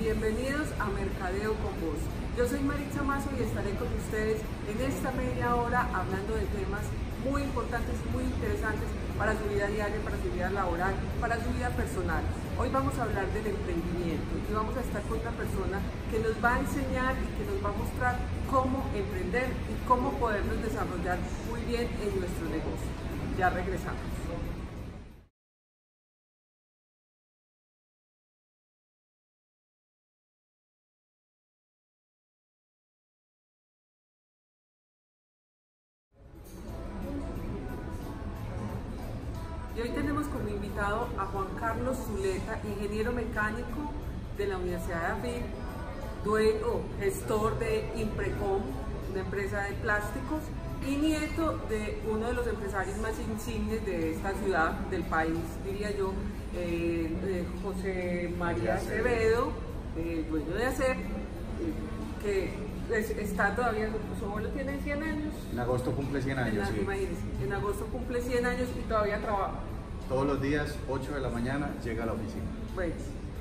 Bienvenidos a Mercadeo con Vos. Yo soy Maritza Mazo y estaré con ustedes en esta media hora hablando de temas muy importantes y muy interesantes para su vida diaria, para su vida laboral, para su vida personal. Hoy vamos a hablar del emprendimiento y vamos a estar con una persona que nos va a enseñar y que nos va a mostrar cómo emprender y cómo podernos desarrollar muy bien en nuestro negocio. Ya regresamos. Y hoy tenemos como invitado a Juan Carlos Zuleta, ingeniero mecánico de la Universidad de AFIT, gestor de Imprecom, una empresa de plásticos, y nieto de uno de los empresarios más insignes de esta ciudad, del país, diría yo, José María Acevedo, dueño de ACEP, que está todavía, su abuelo tiene 100 años. En agosto cumple 100 años, sí. Imagínense, en agosto cumple 100 años y todavía trabaja. Todos los días, 8 de la mañana, llega a la oficina. Pues,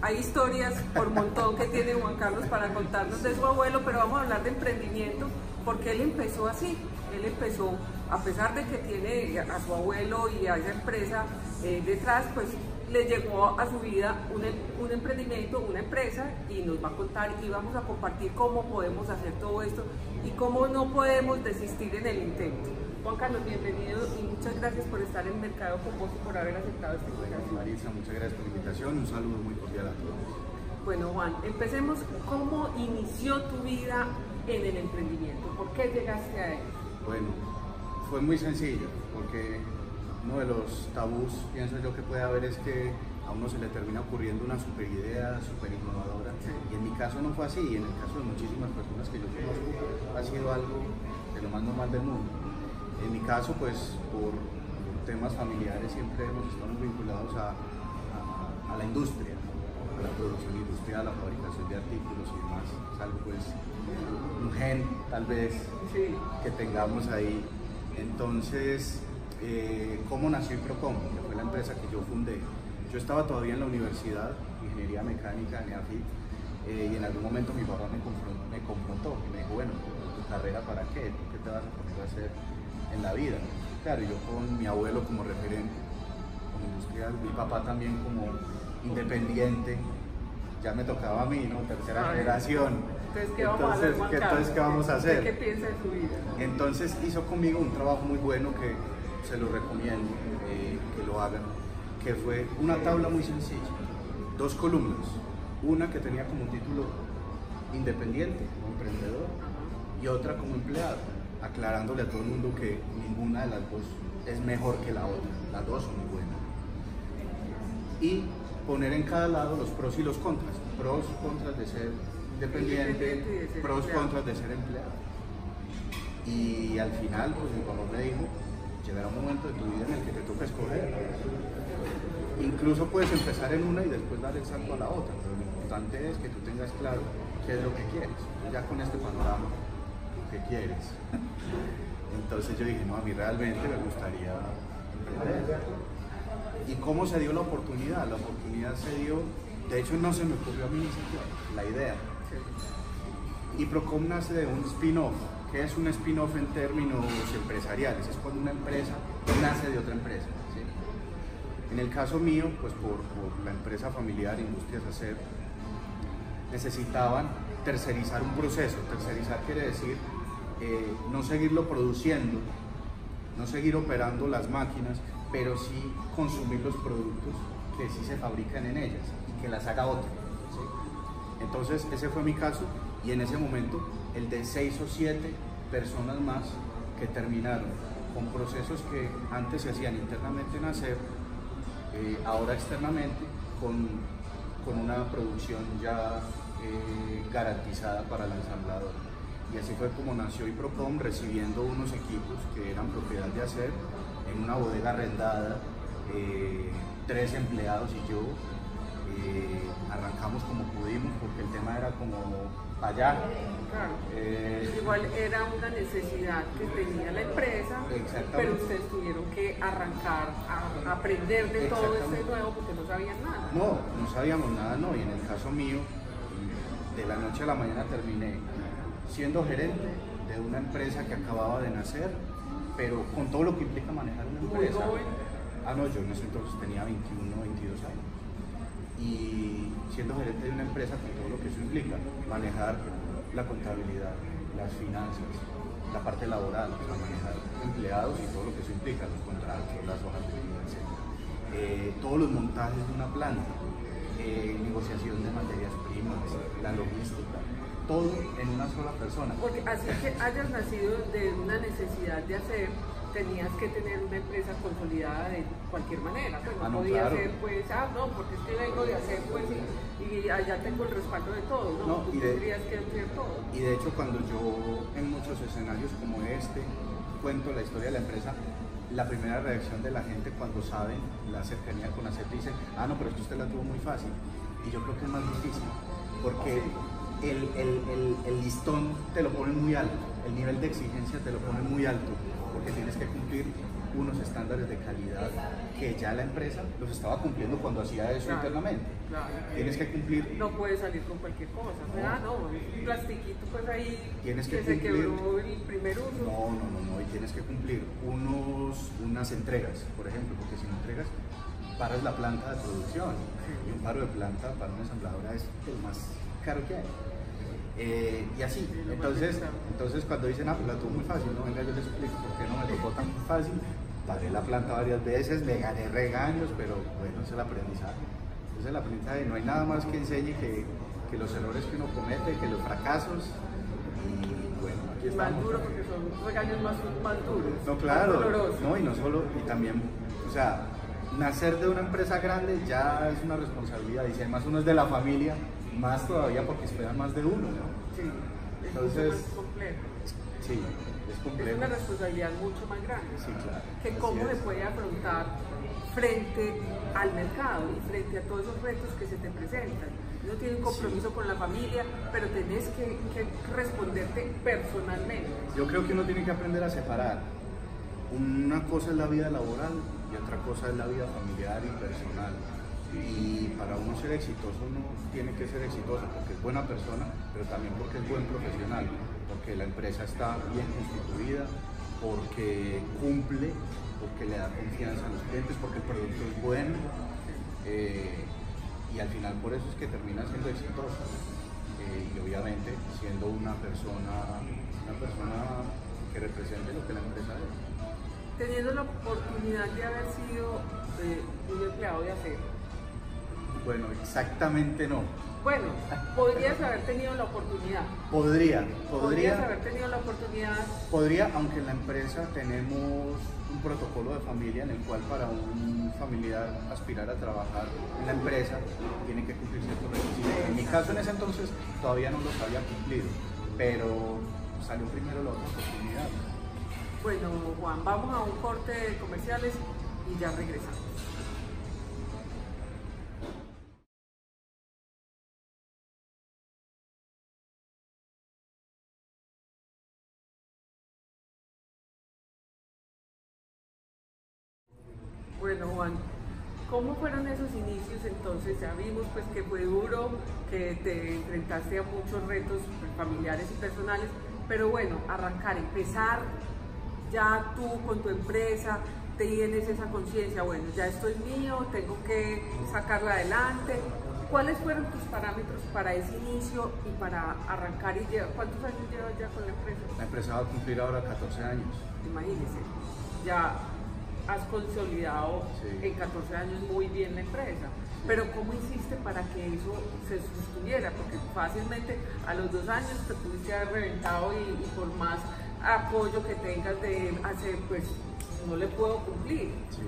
hay historias por montón que tiene Juan Carlos para contarnos de su abuelo, pero vamos a hablar de emprendimiento porque él empezó así. Él empezó, a pesar de que tiene a su abuelo y a esa empresa detrás, pues le llegó a su vida un emprendimiento, una empresa, y nos va a contar y vamos a compartir cómo podemos hacer todo esto y cómo no podemos desistir en el intento. Juan Carlos, bienvenido y muchas gracias por estar en Mercado con Vos y por haber aceptado esta invitación. Marisa, muchas gracias por la invitación, un saludo muy cordial a todos. Bueno, Juan, empecemos. ¿Cómo inició tu vida en el emprendimiento? ¿Por qué llegaste a él? Bueno, fue muy sencillo, porque uno de los tabús, pienso yo, que puede haber es que a uno se le termina ocurriendo una super idea, super innovadora, sí. Y en mi caso no fue así, y en el caso de muchísimas personas que yo conozco ha sido algo de lo más normal del mundo. En mi caso, pues, por temas familiares siempre hemos estado vinculados a la industria, a la producción industrial, a la fabricación de artículos y demás. Es algo, pues, un gen, tal vez, sí, que tengamos ahí. Entonces, ¿cómo nació Imprecom? Que fue la empresa que yo fundé. Yo estaba todavía en la universidad, ingeniería mecánica en AFIT, y en algún momento mi papá me confrontó y me dijo, bueno, ¿tu carrera para qué? ¿Qué te vas a poner a hacer en la vida? Claro, yo con mi abuelo como referente, como industrial, mi papá también como independiente, ya me tocaba a mí, ¿no? Tercera generación. Entonces, ¿qué vamos a hacer, Juan Carlos? ¿Qué vamos a hacer? ¿Qué piensa de su vida? Entonces hizo conmigo un trabajo muy bueno que se lo recomiendo que lo hagan, que fue una tabla muy sencilla, 2 columnas, una que tenía como título independiente, como emprendedor, y otra como empleado, aclarándole a todo el mundo que ninguna de las dos es mejor que la otra, las dos son muy buenas. Y poner en cada lado los pros y los contras, pros, contras de ser independiente, pros, contras de ser empleado. Y al final, pues mi papá me dijo, llegará un momento de tu vida en el que te toca escoger. Incluso puedes empezar en una y después dar el salto a la otra, pero lo importante es que tú tengas claro qué es lo que quieres. Ya con este panorama, ¿qué quieres? Entonces yo dije, no, a mí realmente me gustaría emprender. ¿Y cómo se dio la oportunidad? La oportunidad se dio, de hecho no se me ocurrió a mí ni siquiera la idea. Imprecom nace de un spin-off. ¿Qué es un spin-off en términos empresariales? Es cuando una empresa nace de otra empresa, ¿sí? En el caso mío, pues por la empresa familiar Industrias ACEP, necesitaban tercerizar un proceso. Tercerizar quiere decir no seguirlo produciendo, no seguir operando las máquinas, pero sí consumir los productos que sí se fabrican en ellas y que las haga otra, ¿sí? Entonces ese fue mi caso, y en ese momento el de 6 o 7 personas más que terminaron con procesos que antes se hacían internamente en ACEP, ahora externamente, con una producción ya garantizada para el ensamblador. Y así fue como nació Imprecom, recibiendo unos equipos que eran propiedad de ACEP en una bodega arrendada, 3 empleados y yo. Arrancamos como pudimos porque el tema era como allá. Claro. Igual era una necesidad que tenía la empresa, pero ustedes tuvieron que arrancar a aprender de todo este nuevo porque no sabían nada. No sabíamos nada, no. Y en el caso mío, de la noche a la mañana terminé siendo gerente de una empresa que acababa de nacer, pero con todo lo que implica manejar una empresa. No, yo en ese entonces tenía 21, 22 años. Y siendo gerente de una empresa con todo lo que eso implica, manejar la contabilidad, las finanzas, la parte laboral, o sea, manejar empleados y todo lo que eso implica, los contratos, las hojas de vida, etc. Todos los montajes de una planta, negociación de materias primas, la logística, todo en una sola persona. Porque así que hayas nacido de una necesidad de hacer, tenías que tener una empresa consolidada de cualquier manera. Pues no, podía ser, pues, no, porque es que vengo de hacer, pues, y allá tengo el respaldo de todo, ¿no? Tú tendrías que hacer todo. Y de hecho, cuando yo en muchos escenarios como este cuento la historia de la empresa, la primera reacción de la gente cuando saben la cercanía con ACEP dicen, no, pero es que usted la tuvo muy fácil. Y yo creo que es más difícil, porque el listón te lo ponen muy alto, el nivel de exigencia te lo ponen muy alto, porque tienes que cumplir unos estándares de calidad que ya la empresa los estaba cumpliendo cuando hacía eso internamente. Tienes que cumplir. No puedes salir con cualquier cosa, un plastiquito pues ahí tienes que se cumplir, quebró el primer uso. No, y tienes que cumplir unas entregas, por ejemplo, porque si no entregas, paras la planta de producción. Y un paro de planta para una ensambladora es el más caro que hay. Y así, entonces cuando dicen, pues la tuvo muy fácil, no, venga, yo les explico por qué no me tocó tan fácil. Paré la planta varias veces, me gané regaños, pero bueno, es el aprendizaje. Es el aprendizaje, no hay nada más que enseñe que los errores que uno comete, que los fracasos. Y bueno, aquí estamos. Más duro porque son regaños más duros. No, claro, no, y no solo, y también, o sea, nacer de una empresa grande ya es una responsabilidad, y si además uno es de la familia, más todavía porque esperan más de uno, ¿no? Sí, entonces, es complejo. Sí, es complejo. Es una responsabilidad mucho más grande. Sí, claro. Que cómo se puede afrontar frente al mercado y frente a todos esos retos que se te presentan. Uno tiene un compromiso con la familia, pero tenés que responderte personalmente. Yo creo que uno tiene que aprender a separar. Una cosa es la vida laboral y otra cosa es la vida familiar y personal. Y para uno ser exitoso, uno tiene que ser exitoso porque es buena persona, pero también porque es buen profesional, porque la empresa está bien constituida, porque cumple, porque le da confianza a los clientes, porque el producto es bueno, y al final por eso es que termina siendo exitoso. Y obviamente siendo una persona que represente lo que la empresa es. Teniendo la oportunidad de haber sido un empleado de ACEP. Bueno, exactamente no. Bueno, podrías haber tenido la oportunidad. Podrías haber tenido la oportunidad. Podría, aunque en la empresa tenemos un protocolo de familia en el cual para un familiar aspirar a trabajar en la empresa tiene que cumplir ciertos requisitos. En mi caso en ese entonces todavía no los había cumplido, pero salió primero la otra oportunidad. Bueno, Juan, vamos a un corte de comerciales y ya regresamos. Bueno, Juan, ¿cómo fueron esos inicios entonces? Ya vimos pues que fue duro, que te enfrentaste a muchos retos familiares y personales, pero bueno, empezar ya tú con tu empresa, tienes esa conciencia, bueno, ya esto es mío, tengo que sacarlo adelante. ¿Cuáles fueron tus parámetros para ese inicio y para arrancar? ¿Cuántos años llevas ya con la empresa? La empresa va a cumplir ahora 14 años. Imagínese, ya has consolidado en 14 años muy bien la empresa, pero ¿cómo hiciste para que eso se sostuviera? Porque fácilmente a los 2 años te pudiste haber reventado y por más apoyo que tengas de hacer, pues no le puedo cumplir. Sí,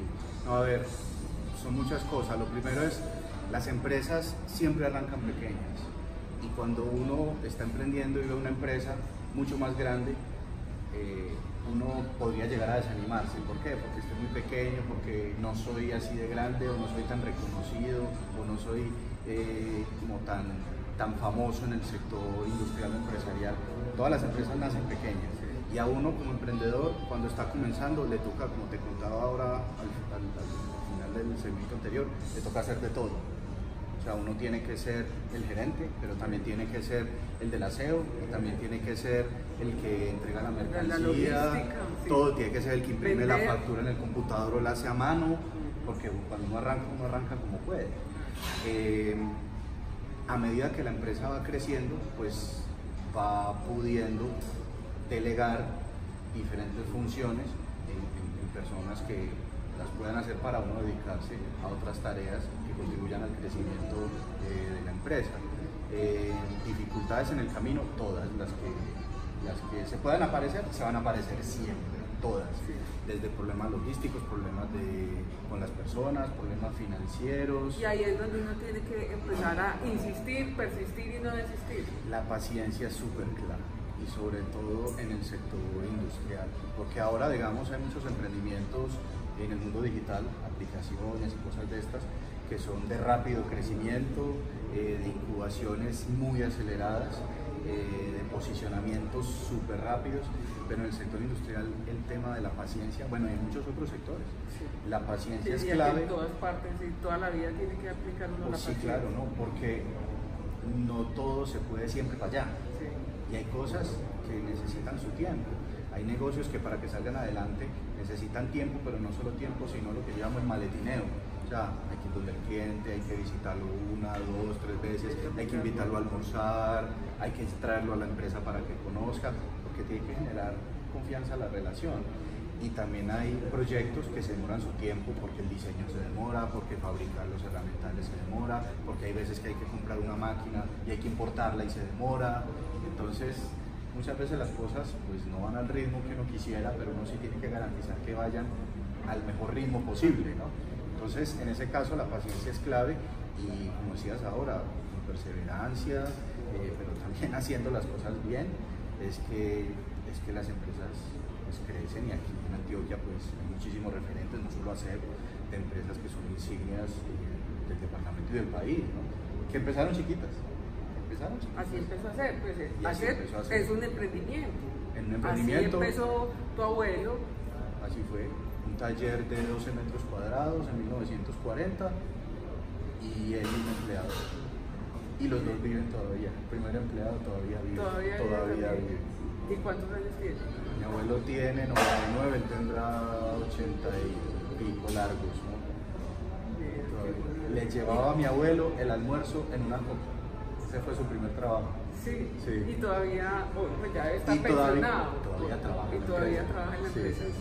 no, a ver, son muchas cosas. Lo primero es, las empresas siempre arrancan pequeñas, y cuando uno está emprendiendo y ve una empresa mucho más grande, uno podría llegar a desanimarse. ¿Por qué? Porque estoy muy pequeño, porque no soy así de grande, o no soy tan reconocido, o no soy como tan famoso en el sector industrial o empresarial. Todas las empresas nacen pequeñas, y a uno como emprendedor, cuando está comenzando, le toca, como te contaba ahora al final del segmento anterior, le toca hacer de todo. O O sea, uno tiene que ser el gerente, pero también tiene que ser el del aseo, y también tiene que ser el que entrega la mercancía, todo tiene que ser el que imprime la factura en el computador o la hace a mano, porque cuando uno arranca como puede. A medida que la empresa va creciendo, pues va pudiendo delegar diferentes funciones en personas que las puedan hacer para uno dedicarse a otras tareas que contribuyan al crecimiento de la empresa. Dificultades en el camino, todas las que se puedan aparecer, se van a aparecer siempre, todas. Desde problemas logísticos, problemas con las personas, problemas financieros. Y ahí es donde uno tiene que empezar a insistir, persistir y no desistir. La paciencia es súper clara, y sobre todo en el sector industrial, porque ahora, digamos, hay muchos emprendimientos en el mundo digital, aplicaciones y cosas de estas, que son de rápido crecimiento, de incubaciones muy aceleradas, de posicionamientos súper rápidos, pero en el sector industrial el tema de la paciencia, bueno, y en muchos otros sectores, la paciencia es clave. En todas partes, y toda la vida tiene que aplicar uno la paciencia. Sí, claro, ¿no? Porque no todo se puede siempre para allá, y hay cosas que necesitan su tiempo. Hay negocios que para que salgan adelante necesitan tiempo, pero no solo tiempo, sino lo que llamamos el maletineo. O sea, hay que ir donde el cliente, hay que visitarlo 1, 2, 3 veces, hay que invitarlo a almorzar, hay que traerlo a la empresa para que conozca, porque tiene que generar confianza a la relación. Y también hay proyectos que se demoran su tiempo porque el diseño se demora, porque fabricar los herramientales se demora, porque hay veces que hay que comprar una máquina y hay que importarla y se demora. Entonces, muchas veces las cosas pues no van al ritmo que uno quisiera, pero uno sí tiene que garantizar que vayan al mejor ritmo posible, ¿no? Entonces, en ese caso la paciencia es clave y, como decías ahora, con perseverancia, pero también haciendo las cosas bien, es que las empresas pues crecen, y aquí en Antioquia pues hay muchísimos referentes, no solo ASEP, de empresas que son insignias del departamento y del país, ¿no? Que empezaron chiquitas. Así empezó a ser, pues es un emprendimiento. En un emprendimiento. Así empezó tu abuelo. Así fue, un taller de 12 metros cuadrados en 1940 y él un empleado. Y los dos viven todavía. El primer empleado todavía vive. ¿Y cuántos años tiene? Mi abuelo tiene 99, él tendrá 80 y pico largos, ¿no? Le llevaba a mi abuelo el almuerzo en una copa. Ese fue su primer trabajo. Sí. Y todavía, pues ya está pensionado. Todavía trabaja. Y todavía trabaja en la empresa. Sí.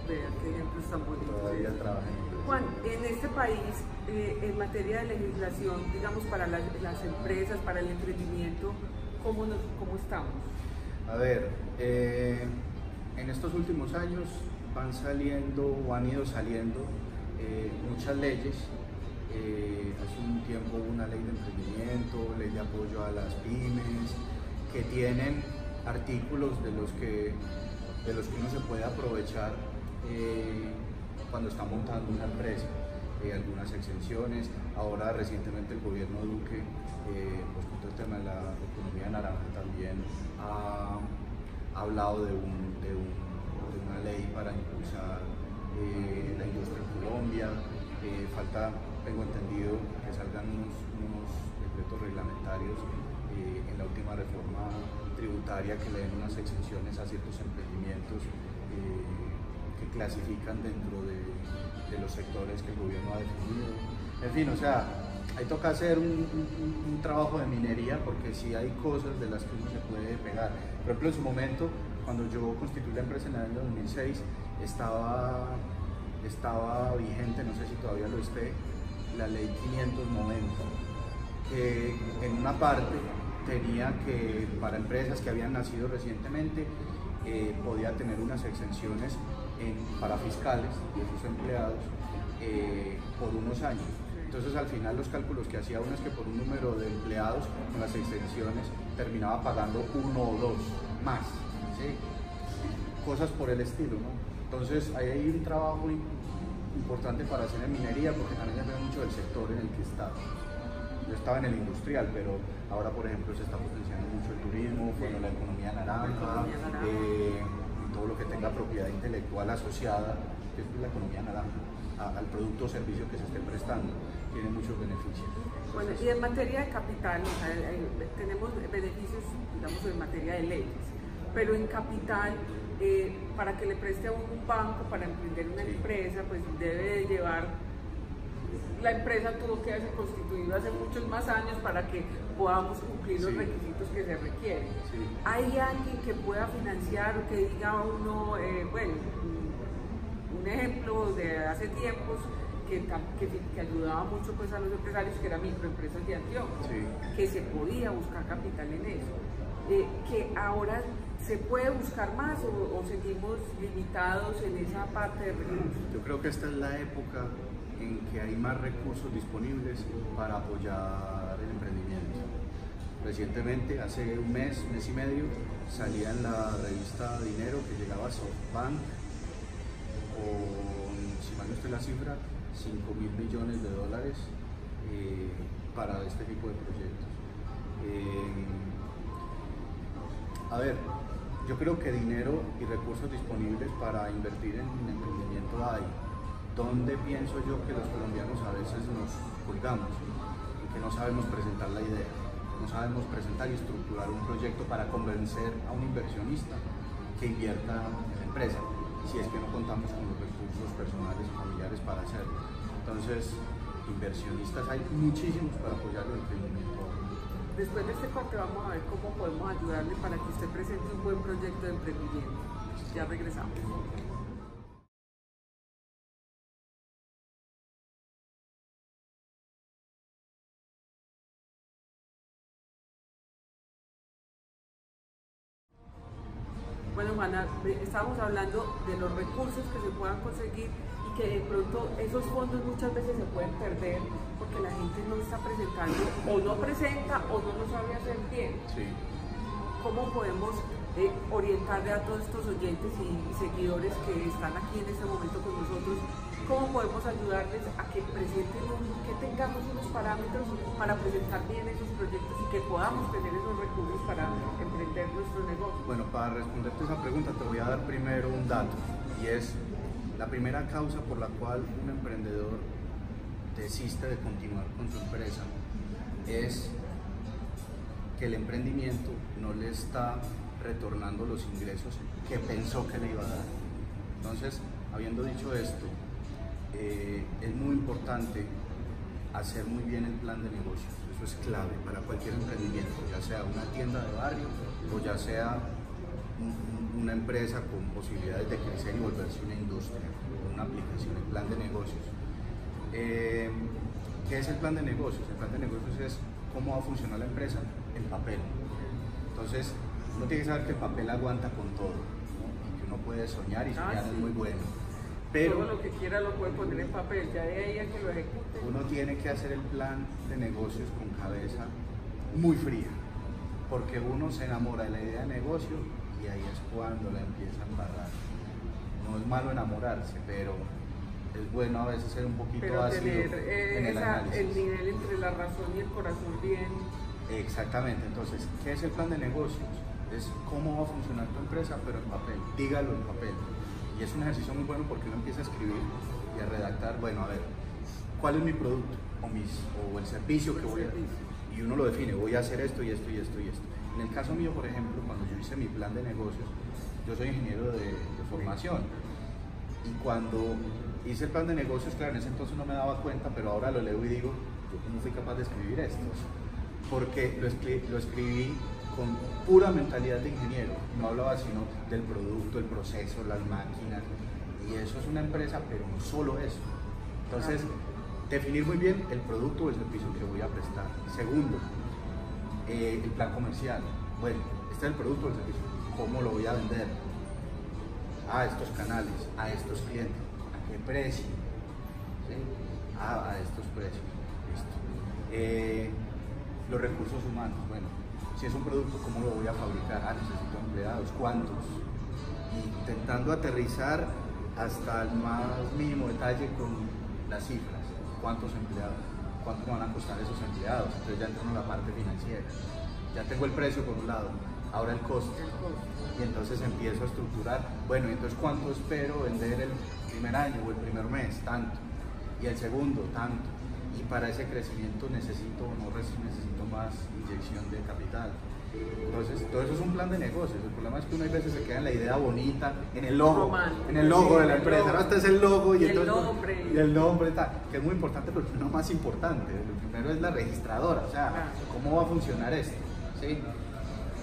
Vean qué ejemplos tan bonitos. Todavía trabaja en la empresa. Juan, en este país, en materia de legislación, digamos, para las empresas, para el emprendimiento, ¿cómo estamos? A ver, en estos últimos años van saliendo o han ido saliendo muchas leyes. Hace un tiempo hubo una ley de emprendimiento, ley de apoyo a las pymes, que tienen artículos de los que uno se puede aprovechar cuando está montando una empresa. Algunas exenciones. Ahora recientemente el gobierno Duque, pues con todo el tema de la economía naranja, también ha hablado de una ley para impulsar la industria en Colombia. Falta, tengo entendido, que salgan unos decretos reglamentarios en la última reforma tributaria que le den unas exenciones a ciertos emprendimientos que clasifican dentro de los sectores que el gobierno ha definido. En fin, o sea, ahí toca hacer un trabajo de minería, porque sí hay cosas de las que uno se puede pegar. Por ejemplo, en su momento, cuando yo constituí la empresa en el año 2006, estaba vigente, no sé si todavía lo esté, la ley 590, que en una parte tenía que, para empresas que habían nacido recientemente, podía tener unas exenciones para fiscales y sus empleados por unos años. Entonces, al final, los cálculos que hacía uno es que por un número de empleados con las exenciones terminaba pagando 1 o 2 más, ¿sí? Cosas por el estilo, ¿no? Entonces, ahí hay un trabajo importante para hacer en minería, porque también depende mucho del sector en el que está. Yo estaba en el industrial, pero ahora, por ejemplo, se está potenciando mucho el turismo, bueno, la economía naranja, todo lo que tenga propiedad intelectual asociada, que es la economía naranja. al producto o servicio que se esté prestando. Tiene muchos beneficios. Bueno, y en materia de capital, o sea, tenemos beneficios, digamos, en materia de leyes, pero en capital, para que le preste a un banco para emprender una empresa, pues debe de llevar, la empresa tuvo que haberse constituido hace muchos más años para que podamos cumplir los requisitos que se requieren. ¿Hay alguien que pueda financiar o que diga uno, bueno, un ejemplo de hace tiempos, que ayudaba mucho pues a los empresarios, que era Microempresas de Antioquia, que se podía buscar capital en eso, que ahora se puede buscar más o seguimos limitados en esa parte de recursos? Yo creo que esta es la época en que hay más recursos disponibles para apoyar el emprendimiento. Recientemente, hace un mes y medio, salía en la revista Dinero que llegaba a SoftBank con, si mal no estoy la cifra, $5.000 millones para este tipo de proyectos. A ver, yo creo que dinero y recursos disponibles para invertir en emprendimiento hay. Donde pienso yo que los colombianos a veces nos colgamos y que no sabemos presentar la idea, no sabemos presentar y estructurar un proyecto para convencer a un inversionista que invierta en la empresa, si es que no contamos con los recursos personales y familiares para hacerlo. Entonces, inversionistas hay muchísimos para apoyar el emprendimiento. Después de este corte vamos a ver cómo podemos ayudarle para que usted presente un buen proyecto de emprendimiento. Ya regresamos. Bueno, Juana, estábamos hablando de los recursos que se puedan conseguir y que de pronto esos fondos muchas veces se pueden perder porque la gente no está presentando, o no presenta, o no lo sabe hacer bien. ¿Cómo podemos orientarle a todos estos oyentes y seguidores que están aquí en este momento con nosotros? ¿Cómo podemos ayudarles a que presenten, que tengamos unos parámetros para presentar bien esos proyectos y que podamos tener esos recursos para emprender nuestro negocio? Bueno, para responderte esa pregunta te voy a dar primero un dato, y es la primera causa por la cual un emprendedor desiste de continuar con su empresa es que el emprendimiento no le está retornando los ingresos que pensó que le iba a dar. Entonces, habiendo dicho esto, es muy importante hacer muy bien el plan de negocios. Eso es clave para cualquier emprendimiento, ya sea una tienda de barrio o ya sea una empresa con posibilidades de crecer y volverse una industria, una aplicación, el plan de negocios. ¿Qué es el plan de negocios? El plan de negocios es cómo va a funcionar la empresa en papel. Entonces, uno tiene que saber que el papel aguanta con todo, ¿no? Y que uno puede soñar, y soñar es muy bueno. Pero todo lo que quiera lo puede poner en papel, ya de ahí a que lo ejecute. Uno tiene que hacer el plan de negocios con cabeza muy fría, porque uno se enamora de la idea de negocio y ahí es cuando la empieza a embarrar. No es malo enamorarse, pero es bueno a veces ser un poquito ácido en el análisis. El nivel entre la razón y el corazón bien. Exactamente. Entonces, ¿qué es el plan de negocios? Es cómo va a funcionar tu empresa, pero en papel. Dígalo en papel. Y es un ejercicio muy bueno porque uno empieza a escribir y a redactar, bueno, a ver, ¿cuál es mi producto o el servicio que voy a hacer? Y uno lo define, voy a hacer esto y esto y esto y esto. En el caso mío, por ejemplo, cuando yo hice mi plan de negocios, yo soy ingeniero de formación, y cuando hice el plan de negocios, claro, en ese entonces no me daba cuenta, pero ahora lo leo y digo, ¿yo cómo fui capaz de escribir esto? Porque lo escribí con pura mentalidad de ingeniero, no hablaba sino del producto, el proceso, las máquinas, y eso es una empresa, pero no solo eso. Entonces, definir muy bien el producto o el servicio que voy a prestar. Segundo, el plan comercial. Bueno, este es el producto o el servicio, ¿cómo lo voy a vender? A estos canales, a estos clientes, ¿a qué precio? ¿Sí? A estos precios. Listo. Los recursos humanos, bueno, si es un producto, ¿cómo lo voy a fabricar? Necesito empleados, ¿cuántos? Intentando aterrizar hasta el más mínimo detalle con las cifras, ¿cuántos empleados? ¿Cuánto me van a costar esos empleados? Entonces ya entro en la parte financiera, ya tengo el precio por un lado, ahora el costo, y entonces empiezo a estructurar, bueno, entonces ¿cuánto espero vender primer año o el primer mes, tanto, y el segundo, tanto, y para ese crecimiento necesito más inyección de capital. Entonces, todo eso es un plan de negocios. El problema es que uno a veces se queda en la idea bonita, en el logo, de la empresa. Ahora este es el logo y el nombre, tal, que es muy importante, pero no más importante. Lo primero es la registradora, o sea, cómo va a funcionar esto, ¿sí?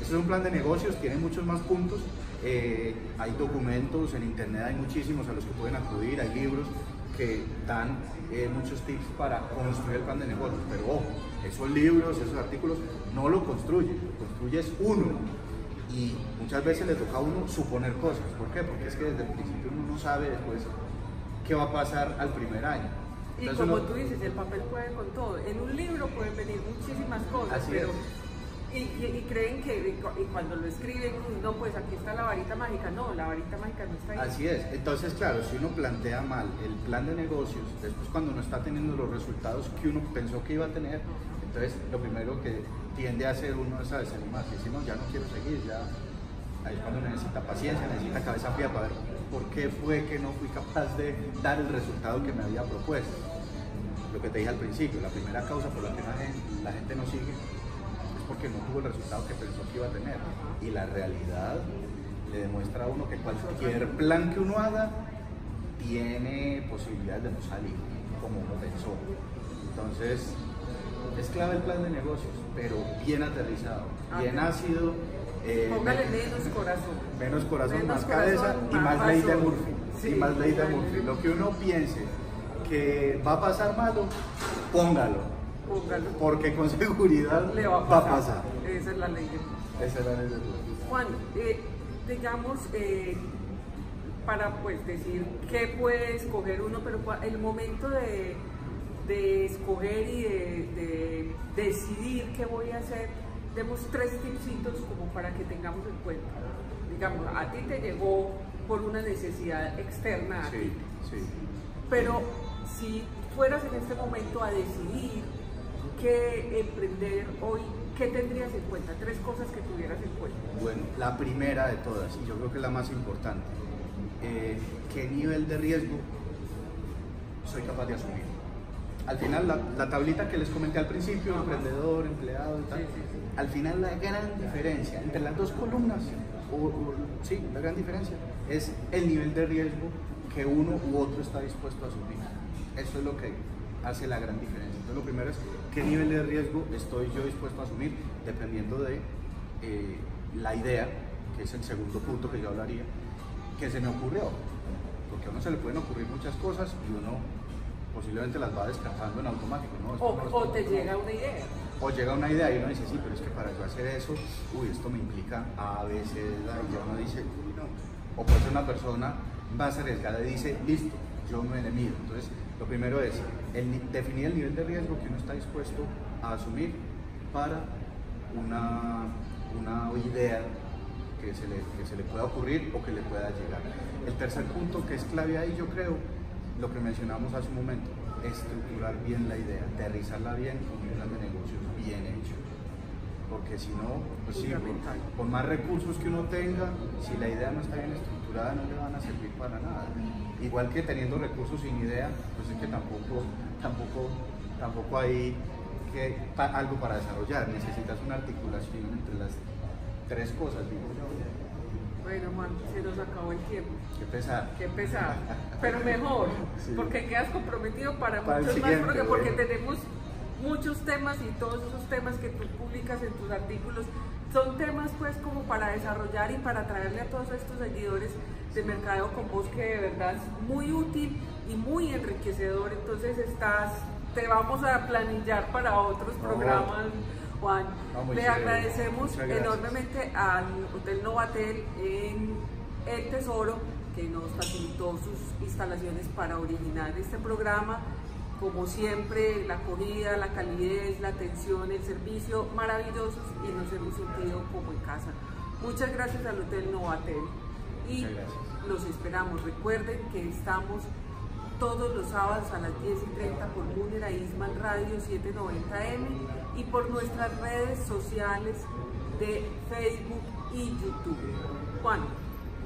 Eso es un plan de negocios, tiene muchos más puntos. Hay documentos en internet, hay muchísimos a los que pueden acudir, hay libros que dan muchos tips para construir el plan de negocios, pero ojo, esos libros, esos artículos no lo construyes uno, y muchas veces le toca a uno suponer cosas. ¿Por qué? Porque es que desde el principio uno no sabe después qué va a pasar al primer año. Entonces, y como tú dices, el papel puede con todo. En un libro pueden venir muchísimas cosas, pero y creen que y cuando lo escriben, no, pues aquí está la varita mágica. No, la varita mágica no está ahí. Así es. Entonces, claro, si uno plantea mal el plan de negocios, después cuando no está teniendo los resultados que uno pensó que iba a tener, entonces lo primero que tiende a hacer uno es a desanimarse. Si no, ya no quiero seguir, ya. Ahí es cuando necesita paciencia, necesita cabeza fría para ver por qué fue que no fui capaz de dar el resultado que me había propuesto. Lo que te dije al principio, la primera causa por la que la gente no sigue es porque no tuvo el resultado que pensó que iba a tener. Y la realidad le demuestra a uno que cualquier plan que uno haga tiene posibilidades de no salir como uno pensó. Entonces, es clave el plan de negocios, pero bien aterrizado, bien ácido. Póngale menos corazón. Menos corazón, más cabeza y más ley de Murphy. Sí, y más ley de Murphy. Lo que uno piense que va a pasar malo, póngalo. Porque con seguridad le va a pasar. Esa es la ley de Murphy. Esa es la ley de Murphy. Juan, digamos, para pues decir qué puede escoger uno, pero el momento de escoger y de decidir qué voy a hacer, demos 3 tipsitos como para que tengamos en cuenta. Digamos, a ti te llegó por una necesidad externa a ti. Sí. Pero si fueras en este momento a decidir qué emprender hoy, ¿qué tendrías en cuenta? 3 cosas que tuvieras en cuenta. Bueno, la primera de todas, y yo creo que es la más importante, ¿qué nivel de riesgo soy capaz de asumir? Al final, la tablita que les comenté al principio, emprendedor, empleado y tal, al final la gran diferencia entre las 2 columnas, sí, la gran diferencia es el nivel de riesgo que uno u otro está dispuesto a asumir. Eso es lo que hace la gran diferencia. Entonces, lo primero es qué nivel de riesgo estoy yo dispuesto a asumir, dependiendo de la idea, que es el segundo punto que yo hablaría, que se me ocurrió. Porque a uno se le pueden ocurrir muchas cosas y uno posiblemente las va descartando en automático, ¿no? O te llega una idea. O llega una idea y uno dice, sí, pero es que para yo hacer eso, esto me implica A, B, C, D, y ya uno dice, no. O puede ser una persona más arriesgada y dice, listo, yo me le mido. Entonces, lo primero es definir el nivel de riesgo que uno está dispuesto a asumir para una idea que se le pueda ocurrir o que le pueda llegar. El tercer punto que es clave ahí, yo creo, lo que mencionamos hace un momento, estructurar bien la idea, aterrizarla bien con un plan de negocios bien hecho. Porque si no, pues sí, por más recursos que uno tenga, si la idea no está bien estructurada, no le van a servir para nada. Igual que teniendo recursos sin idea, pues es que tampoco hay algo para desarrollar. Necesitas una articulación entre las 3 cosas, digo yo. Bueno, Juan, se nos acabó el tiempo. Qué pesar. Qué pesar. Pero mejor, sí. Porque quedas comprometido para muchos siguiente, más, porque tenemos muchos temas y todos esos temas que tú publicas en tus artículos son temas pues como para desarrollar y para traerle a todos estos seguidores de Mercadeo con Vos, que de verdad es muy útil y muy enriquecedor. Entonces te vamos a planillar para otros programas. Juan, le agradecemos enormemente al Hotel Novatel en El Tesoro, que nos facilitó sus instalaciones para originar este programa. Como siempre, la acogida, la calidez, la atención, el servicio maravillosos, y nos hemos sentido como en casa. Muchas gracias al Hotel Novatel y los esperamos. Recuerden que estamos todos los sábados a las 10:30 por Munera Isman Radio 790M y por nuestras redes sociales de Facebook y YouTube. Juan,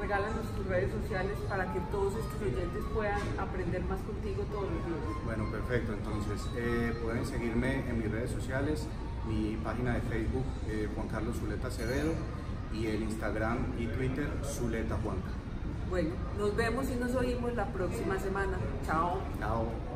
regálanos tus redes sociales para que todos estos oyentes puedan aprender más contigo todos los días. Bueno, perfecto. Entonces, pueden seguirme en mis redes sociales, mi página de Facebook, Juan Carlos Zuleta Acevedo, y el Instagram y Twitter, Zuleta Juanca. Bueno, nos vemos y nos oímos la próxima semana. Chao. Chao.